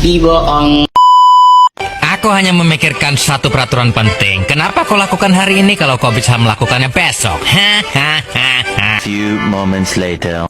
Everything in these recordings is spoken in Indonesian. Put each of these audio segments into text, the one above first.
Bohong. Aku hanya memikirkan satu peraturan penting. Kenapa kau lakukan hari ini kalau kau bisa melakukannya besok? Hahaha. Few moments later.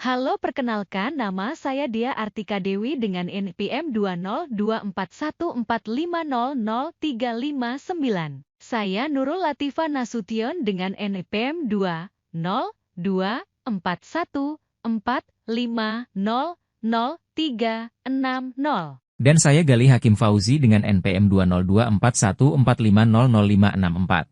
Halo, perkenalkan nama saya Dia Artika Dewi dengan NPM 2024145000359. Saya Nurul Latifah Nasution dengan NPM 2021414500360. Dan saya Galih Hakim Fauzi dengan NPM 2024145000564.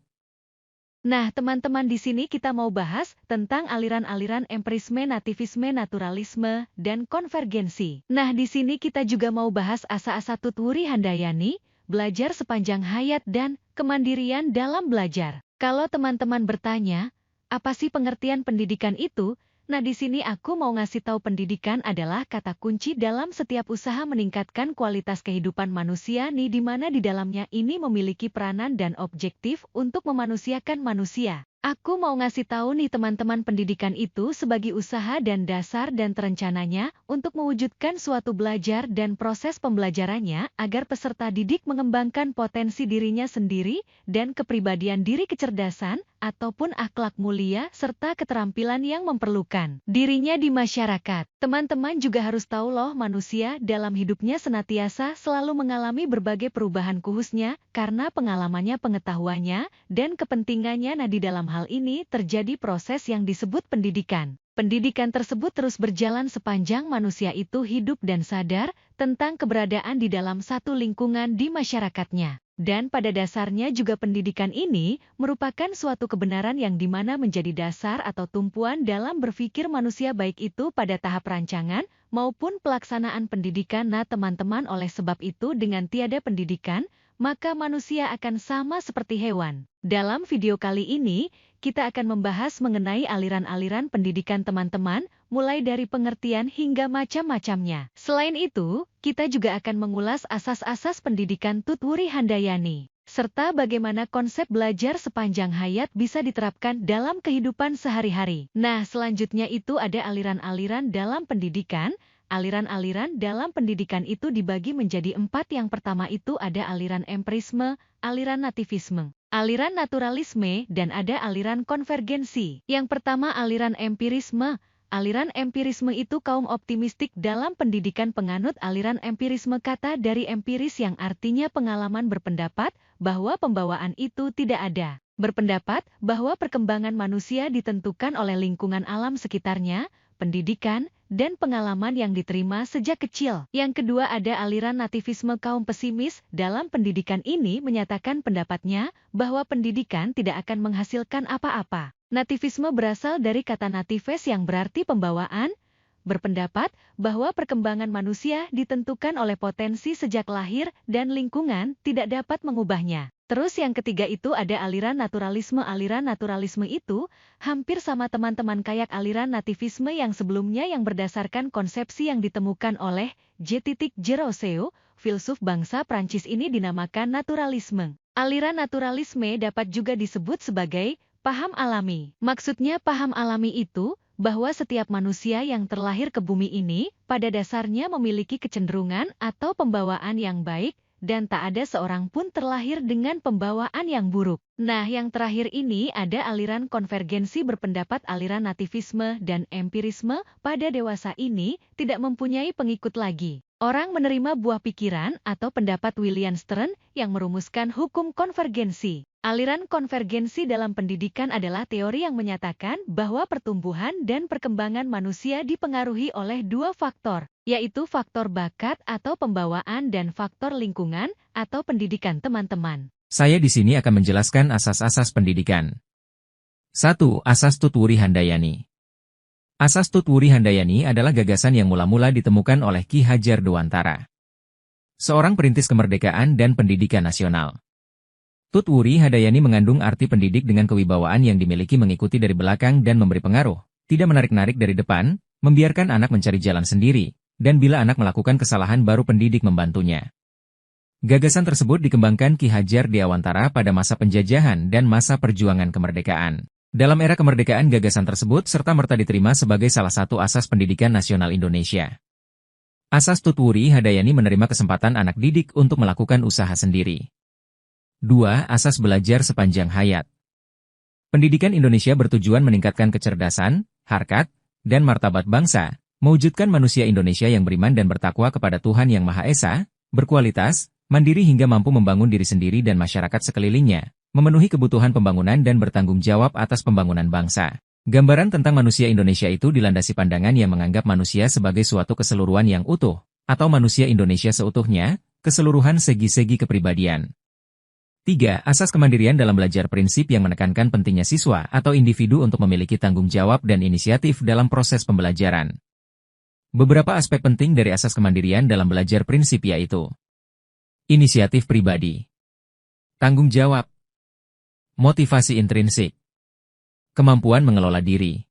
Nah, teman-teman, di sini kita mau bahas tentang aliran-aliran empirisme, nativisme, naturalisme, dan konvergensi. Nah, di sini kita juga mau bahas asa-asa Tutwuri Handayani, belajar sepanjang hayat dan kemandirian dalam belajar. Kalau teman-teman bertanya, apa sih pengertian pendidikan itu? Nah, di sini aku mau ngasih tahu pendidikan adalah kata kunci dalam setiap usaha meningkatkan kualitas kehidupan manusia nih, di mana di dalamnya ini memiliki peranan dan objektif untuk memanusiakan manusia. Aku mau ngasih tahu nih teman-teman, pendidikan itu sebagai usaha dan dasar dan terencananya untuk mewujudkan suatu belajar dan proses pembelajarannya agar peserta didik mengembangkan potensi dirinya sendiri dan kepribadian diri, kecerdasan, ataupun akhlak mulia serta keterampilan yang memperlukan dirinya di masyarakat. Teman-teman juga harus tahu loh, manusia dalam hidupnya senantiasa selalu mengalami berbagai perubahan khususnya karena pengalamannya, pengetahuannya, dan kepentingannya. Nah, di dalam hal ini terjadi proses yang disebut pendidikan. Pendidikan tersebut terus berjalan sepanjang manusia itu hidup dan sadar tentang keberadaan di dalam satu lingkungan di masyarakatnya. Dan pada dasarnya juga pendidikan ini merupakan suatu kebenaran yang dimana menjadi dasar atau tumpuan dalam berpikir manusia, baik itu pada tahap rancangan maupun pelaksanaan pendidikan. Nah, teman-teman, oleh sebab itu dengan tiada pendidikan, maka manusia akan sama seperti hewan. Dalam video kali ini, kita akan membahas mengenai aliran-aliran pendidikan teman-teman, mulai dari pengertian hingga macam-macamnya. Selain itu, kita juga akan mengulas asas-asas pendidikan Tutwuri Handayani, serta bagaimana konsep belajar sepanjang hayat bisa diterapkan dalam kehidupan sehari-hari. Nah, selanjutnya itu ada aliran-aliran dalam pendidikan. Aliran-aliran dalam pendidikan itu dibagi menjadi 4. Yang pertama itu ada aliran empirisme, aliran nativisme, aliran naturalisme, dan ada aliran konvergensi. Yang pertama, aliran empirisme. Aliran empirisme itu kaum optimistik dalam pendidikan. Penganut aliran empirisme kata dari empiris yang artinya pengalaman, berpendapat bahwa pembawaan itu tidak ada. Berpendapat bahwa perkembangan manusia ditentukan oleh lingkungan alam sekitarnya, pendidikan, dan pengalaman yang diterima sejak kecil. Yang kedua ada aliran nativisme, kaum pesimis dalam pendidikan ini menyatakan pendapatnya bahwa pendidikan tidak akan menghasilkan apa-apa. Nativisme berasal dari kata natives yang berarti pembawaan, berpendapat bahwa perkembangan manusia ditentukan oleh potensi sejak lahir dan lingkungan tidak dapat mengubahnya. Terus yang ketiga itu ada aliran naturalisme. Aliran naturalisme itu hampir sama teman-teman kayak aliran nativisme yang sebelumnya, yang berdasarkan konsepsi yang ditemukan oleh J.J. Rousseau, filsuf bangsa Prancis. Ini dinamakan naturalisme. Aliran naturalisme dapat juga disebut sebagai paham alami. Maksudnya paham alami itu bahwa setiap manusia yang terlahir ke bumi ini pada dasarnya memiliki kecenderungan atau pembawaan yang baik, dan tak ada seorang pun terlahir dengan pembawaan yang buruk. Nah, yang terakhir ini ada aliran konvergensi, berpendapat aliran nativisme dan empirisme pada dewasa ini tidak mempunyai pengikut lagi. Orang menerima buah pikiran atau pendapat William Stern yang merumuskan hukum konvergensi. Aliran konvergensi dalam pendidikan adalah teori yang menyatakan bahwa pertumbuhan dan perkembangan manusia dipengaruhi oleh 2 faktor, yaitu faktor bakat atau pembawaan dan faktor lingkungan atau pendidikan. Teman-teman, Saya di sini akan menjelaskan asas-asas pendidikan. 1. Asas Tutwuri Handayani. Asas Tutwuri Handayani adalah gagasan yang mula-mula ditemukan oleh Ki Hajar Dewantara, seorang perintis kemerdekaan dan pendidikan nasional. Tutwuri Handayani mengandung arti pendidik dengan kewibawaan yang dimiliki, mengikuti dari belakang dan memberi pengaruh. Tidak menarik-narik dari depan, membiarkan anak mencari jalan sendiri, dan bila anak melakukan kesalahan baru pendidik membantunya. Gagasan tersebut dikembangkan Ki Hajar Dewantara pada masa penjajahan dan masa perjuangan kemerdekaan. Dalam era kemerdekaan gagasan tersebut serta-merta diterima sebagai salah satu asas pendidikan nasional Indonesia. Asas Tutwuri Handayani menerima kesempatan anak didik untuk melakukan usaha sendiri. 2. Asas belajar sepanjang hayat. Pendidikan Indonesia bertujuan meningkatkan kecerdasan, harkat, dan martabat bangsa, mewujudkan manusia Indonesia yang beriman dan bertakwa kepada Tuhan Yang Maha Esa, berkualitas, mandiri hingga mampu membangun diri sendiri dan masyarakat sekelilingnya, memenuhi kebutuhan pembangunan dan bertanggung jawab atas pembangunan bangsa. Gambaran tentang manusia Indonesia itu dilandasi pandangan yang menganggap manusia sebagai suatu keseluruhan yang utuh, atau manusia Indonesia seutuhnya, keseluruhan segi-segi kepribadian. 3. Asas kemandirian dalam belajar prinsip yang menekankan pentingnya siswa atau individu untuk memiliki tanggung jawab dan inisiatif dalam proses pembelajaran. Beberapa aspek penting dari asas kemandirian dalam belajar prinsip yaitu inisiatif pribadi, tanggung jawab, motivasi intrinsik, kemampuan mengelola diri.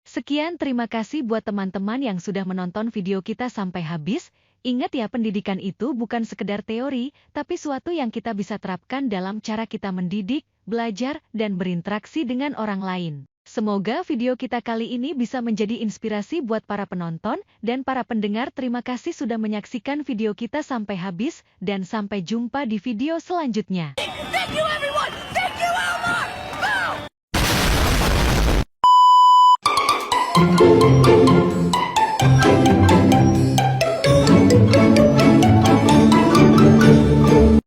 Sekian, terima kasih buat teman-teman yang sudah menonton video kita sampai habis. Ingat ya, pendidikan itu bukan sekedar teori, tapi suatu yang kita bisa terapkan dalam cara kita mendidik, belajar, dan berinteraksi dengan orang lain. Semoga video kita kali ini bisa menjadi inspirasi buat para penonton dan para pendengar. Terima kasih sudah menyaksikan video kita sampai habis, dan sampai jumpa di video selanjutnya. Thank you, everyone! Thank you, Elmar! Boom!